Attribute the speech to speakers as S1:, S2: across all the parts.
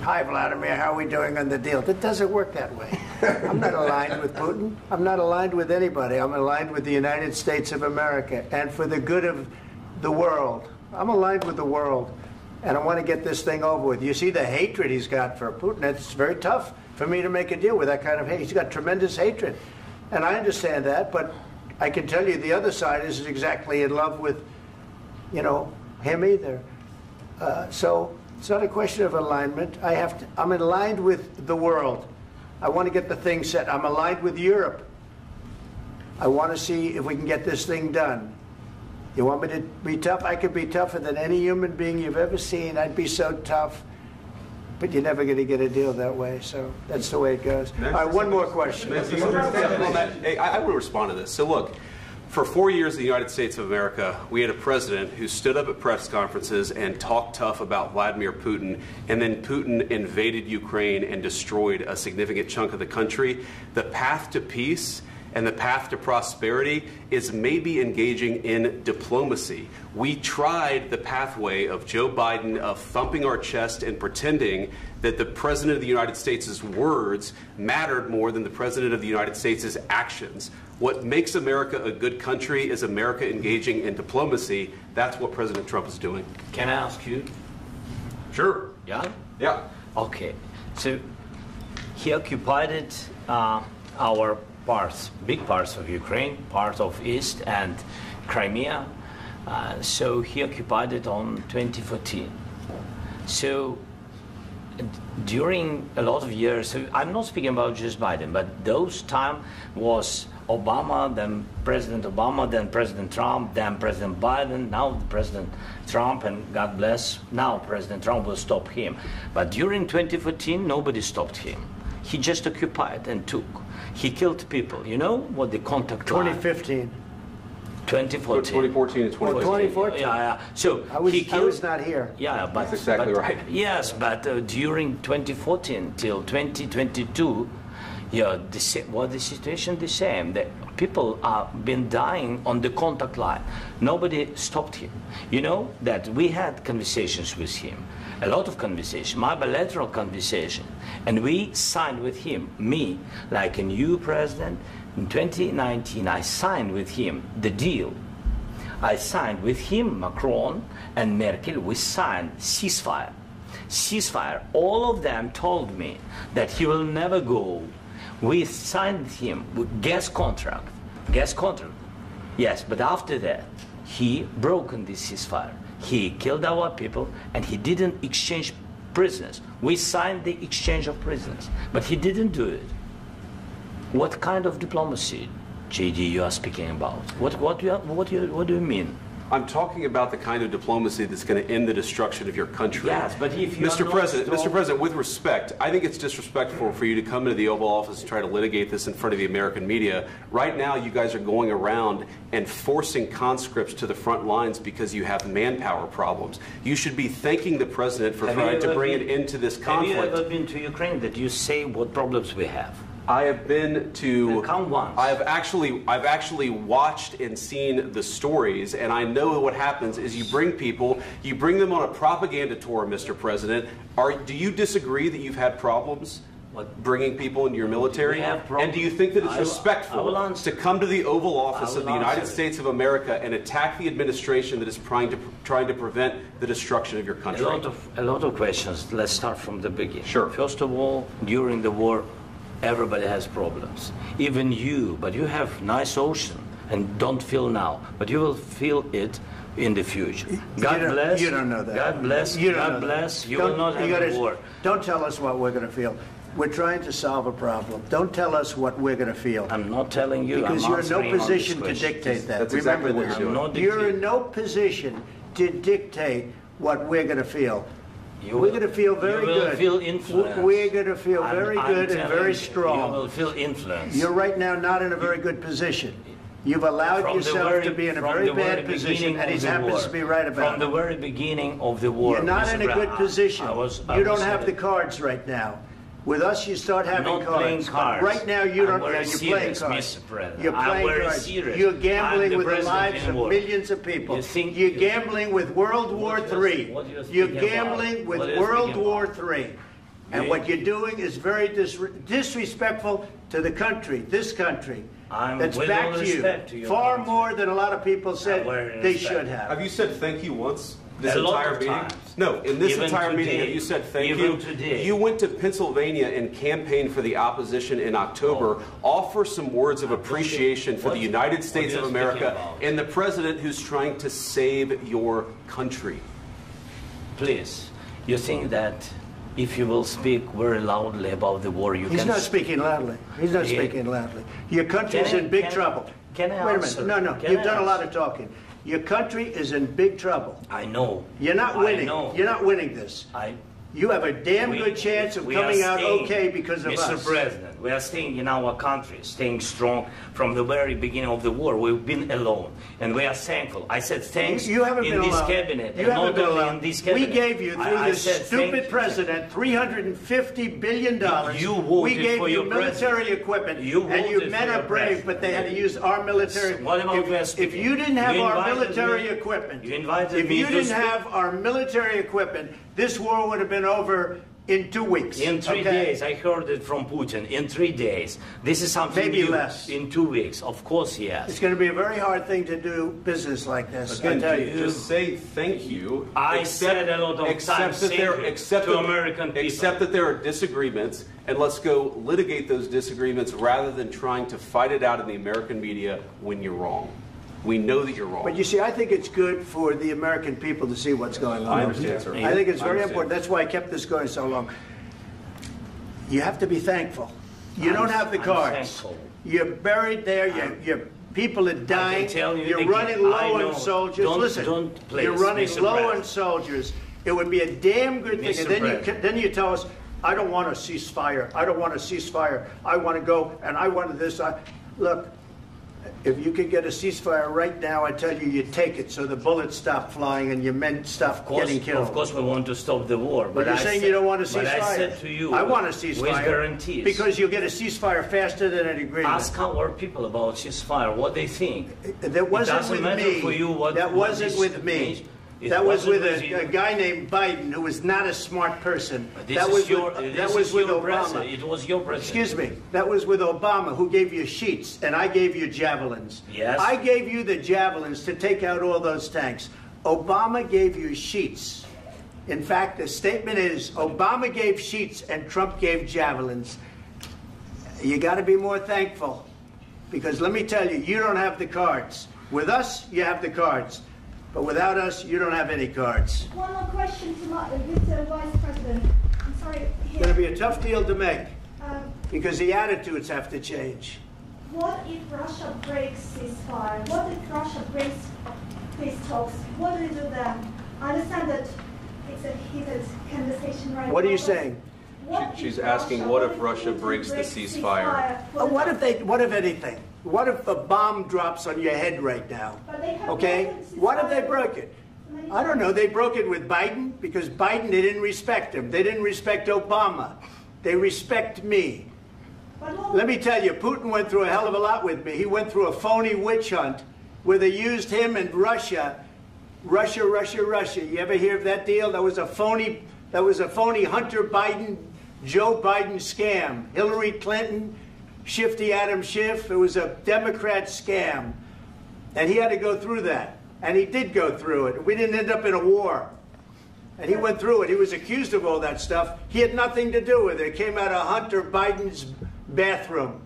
S1: hi, Vladimir, how are we doing on the deal? It doesn't work that way. I'm not aligned with Putin. I'm not aligned with anybody. I'm aligned with the United States of America. And for the good of the world, I'm aligned with the world. And I want to get this thing over with. You see the hatred he's got for Putin. It's very tough for me to make a deal with that kind of hate. He's got tremendous hatred. And I understand that, but I can tell you the other side isn't exactly in love with, you know, him either. So it's not a question of alignment. I'm aligned with the world. I want to get the thing set. I'm aligned with Europe. I want to see if we can get this thing done. You want me to be tough? I could be tougher than any human being you've ever seen. I'd be so tough. But you're never going to get a deal that way, so that's the way it goes. All right, one more question.
S2: Hey, I will respond to this. So look, for 4 years in the United States of America, we had a president who stood up at press conferences and talked tough about Vladimir Putin, and then Putin invaded Ukraine and destroyed a significant chunk of the country. The path to peace and the path to prosperity is maybe engaging in diplomacy. We tried the pathway of Joe Biden of thumping our chest and pretending that the President of the United States' words mattered more than the President of the United States' actions. What makes America a good country is America engaging in diplomacy. That's what President Trump is doing.
S3: Can I ask you?
S2: Sure.
S3: Yeah?
S2: Yeah.
S3: Okay. So he occupied our parts, big parts of Ukraine, part of East and Crimea. So he occupied it on 2014. So during a lot of years, so I'm not speaking about just Biden, but those time was Obama, then President Obama, then President Trump, then President Biden, now President Trump, and God bless, now President Trump will stop him. But during 2014, nobody stopped him. He just occupied and took. He killed people. You know what the contact
S1: 2015.
S3: 2014.
S2: 2014 and 2014.
S1: 2014.
S3: Yeah. So
S1: I was not here.
S3: Yeah, but
S2: that's exactly right.
S3: Yes, but during 2014 till 2022, yeah, the situation the same. The people have been dying on the contact line. Nobody stopped him. You know that we had conversations with him. A lot of conversation, my bilateral conversation, and we signed with him, me, like a new president. In 2019, I signed with him the deal. I signed with him, Macron and Merkel, we signed ceasefire. Ceasefire, all of them told me that he will never go. We signed with him with gas contract, yes, but after that, he broken this ceasefire. He killed our people, and he didn't exchange prisoners. We signed the exchange of prisoners, but he didn't do it. What kind of diplomacy, JD, you are speaking about? What do you mean?
S2: I'm talking about the kind of diplomacy that's going to end the destruction of your country.
S3: Yes, but if you
S2: Mr. President, with respect, I think it's disrespectful for you to come into the Oval Office and try to litigate this in front of the American media. Right now, you guys are going around and forcing conscripts to the front lines because you have manpower problems. You should be thanking the President for trying to bring an end to this conflict.
S3: Have you ever been to Ukraine that you say what problems we have?
S2: I have been to.
S3: Count once.
S2: I've actually watched and seen the stories, and I know what happens is you bring them on a propaganda tour, Mr. President. Do you disagree that you've had problems bringing people into your military? And do you think that it's respectful to come to the Oval Office of the United States of America and attack the administration that is trying to prevent the destruction of your country?
S3: A lot of questions. Let's start from the beginning.
S2: Sure.
S3: First of all, during the war, everybody has problems, even you, but you have nice ocean and don't feel now, but you will feel it in the future. God bless.
S1: You don't know that.
S3: God bless. God bless. You will not have a war.
S1: Don't tell us what we're going to feel. We're trying to solve a problem. Don't tell us what we're going to feel.
S3: I'm not telling you.
S1: Because you're in no position to dictate that.
S2: That's exactly what you're doing.
S1: You're in no position to dictate what we're going to feel. We're going to feel very good.
S3: You will feel influence.
S1: We're going to feel very good and very strong.
S3: You will feel influence.
S1: You're right now not in a very good position. You've allowed yourself to be in a very bad position, and he happens to be right about it.
S3: From the very beginning of the war.
S1: You're not in a good position. You don't have the cards right now. With us, you start having cards. Right now, you don't. You're playing cards. You're playing cards. You're gambling with the lives of millions of people. You're gambling with World War III. You're gambling with World War III. And what you're doing is very disrespectful to the country, this country. That's back to you. Far more than a lot of people said they should have.
S2: Have you said thank you once? This
S3: A
S2: entire
S3: lot of
S2: meeting?
S3: times.
S2: No, in this
S3: Even
S2: entire meeting,
S3: today.
S2: have you said thank
S3: Even
S2: you?
S3: today.
S2: You went to Pennsylvania and campaigned for the opposition in October. Offer some words of appreciation for the United States of America and the president who's trying to save your country.
S3: Please, you think that if you will speak very loudly about the war, you
S1: He's
S3: can...
S1: not speaking loudly. He's not speaking loudly. Your country's in big trouble.
S3: Can I
S1: Wait a
S3: answer?
S1: minute. No, you've done a lot of talking. Your country is in big trouble.
S3: I know.
S1: You're not winning.
S3: I know.
S1: You're not winning this. You have a damn good chance of coming out okay because of us.
S3: Mr. President, we are staying in our country, staying strong from the very beginning of the war. We've been alone, and we are thankful. I said thanks
S1: you haven't
S3: in
S1: been
S3: this
S1: alone.
S3: cabinet.
S1: You haven't been alone.
S3: In this cabinet.
S1: We gave you, through this stupid president, $350 billion.
S3: You voted
S1: we gave
S3: for
S1: you
S3: your
S1: military equipment, and your men are brave, but they had to use our military.
S3: What about
S1: if you didn't have our military equipment,
S3: if you
S1: didn't have our military equipment, this war would have been over in 2 weeks.
S3: In 3 days, I heard it from Putin. In 3 days. This is something
S1: maybe
S3: new.
S1: less.
S3: In 2 weeks, of course, yes.
S1: It's going to be a very hard thing to do business like this.
S2: Again,
S1: I tell you.
S2: just say thank you.
S3: I said a lot of times to American people.
S2: Accept that there are disagreements, and let's go litigate those disagreements rather than trying to fight it out in the American media when you're wrong. We know that you're wrong.
S1: But you see, I think it's good for the American people to see what's going on.
S2: I understand, sir.
S1: I think it's very important. That's why I kept this going so long. You have to be thankful. You don't have the cards. You're buried there. Your people are dying. You're running low on soldiers. Listen, you're running low on soldiers. It would be a damn good thing. And then you tell us, I don't want a ceasefire. I don't want a ceasefire. I want to go, and I want this. Look. If you could get a ceasefire right now, I tell you, you'd take it so the bullets stop flying and your men stop getting killed.
S3: Of course, we want to stop the war.
S1: But you're saying you don't want a ceasefire.
S3: But I said to you,
S1: I want a ceasefire.
S3: With guarantees.
S1: Because you'll get a ceasefire faster than an agreement.
S3: Ask our people about ceasefire, what they think.
S1: That wasn't with me. That wasn't with me. That was with a guy named Biden, who was not a smart person. That was with Obama.
S3: It was your president.
S1: Excuse me. That was with Obama, who gave you sheets, and I gave you javelins.
S3: Yes.
S1: I gave you the javelins to take out all those tanks. Obama gave you sheets. In fact, the statement is, Obama gave sheets and Trump gave javelins. You got to be more thankful. Because let me tell you, you don't have the cards. With us, you have the cards. But without us, you don't have any cards.
S4: One more question to Mr. Vice President. I'm sorry.
S1: It's going to be a tough deal to make because the attitudes have to change.
S4: What if Russia breaks ceasefire? What if Russia breaks peace talks? What do we do then? I understand that it's a heated conversation right now.
S1: What are you saying?
S2: She's asking, what if Russia breaks the ceasefire?
S1: What if anything? What if a bomb drops on your head right now? Okay? What if they broke it? I don't know. They broke it with Biden because Biden, they didn't respect him. They didn't respect Obama. They respect me. Let me tell you, Putin went through a hell of a lot with me. He went through a phony witch hunt where they used him and Russia. Russia. You ever hear of that deal? That was a phony Hunter Biden, Joe Biden scam. Hillary Clinton, Shifty Adam Schiff. It was a Democrat scam. And he had to go through that. And he did go through it. We didn't end up in a war. And he went through it. He was accused of all that stuff. He had nothing to do with it. It came out of Hunter Biden's bathroom.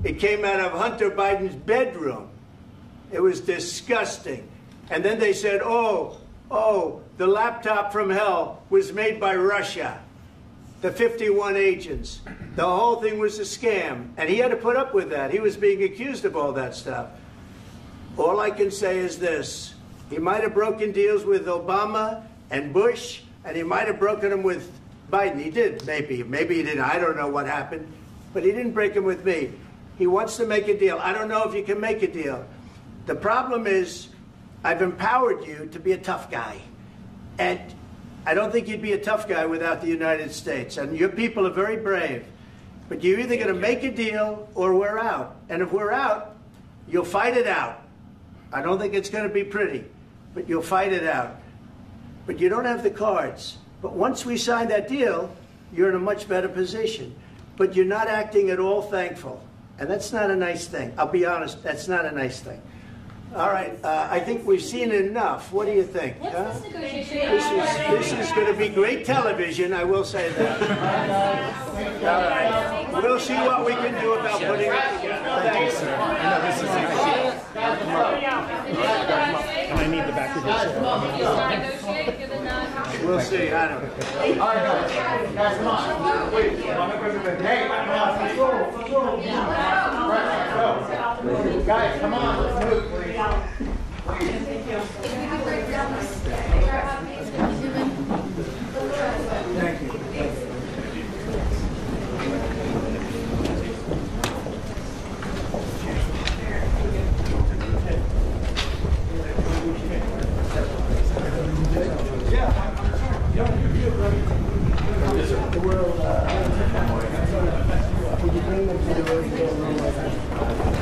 S1: It came out of Hunter Biden's bedroom. It was disgusting. And then they said, oh, the laptop from hell was made by Russia. The 51 agents. The whole thing was a scam. And he had to put up with that. He was being accused of all that stuff. All I can say is this. He might have broken deals with Obama and Bush, and he might have broken them with Biden. He did, maybe. Maybe he didn't. I don't know what happened. But he didn't break them with me. He wants to make a deal. I don't know if you can make a deal. The problem is, I've empowered you to be a tough guy. And I don't think you'd be a tough guy without the United States. And your people are very brave. But you're either going to make a deal or we're out. And if we're out, you'll fight it out. I don't think it's going to be pretty, but you'll fight it out. But you don't have the cards. But once we sign that deal, you're in a much better position. But you're not acting at all thankful. And that's not a nice thing. I'll be honest, that's not a nice thing. All right, I think we've seen enough. What do you think?
S5: What's this negotiation?
S1: This is going to be great television, I will say that. All right. We'll see what we can do about putting it together. Thank you, sir.
S6: I know this is and I need the back of this.
S1: We'll see. I don't know.
S6: All right, guys, come on. Wait. Hey, guys, come on. Let's move, please.
S1: Thank you. The world, could you bring them to the road?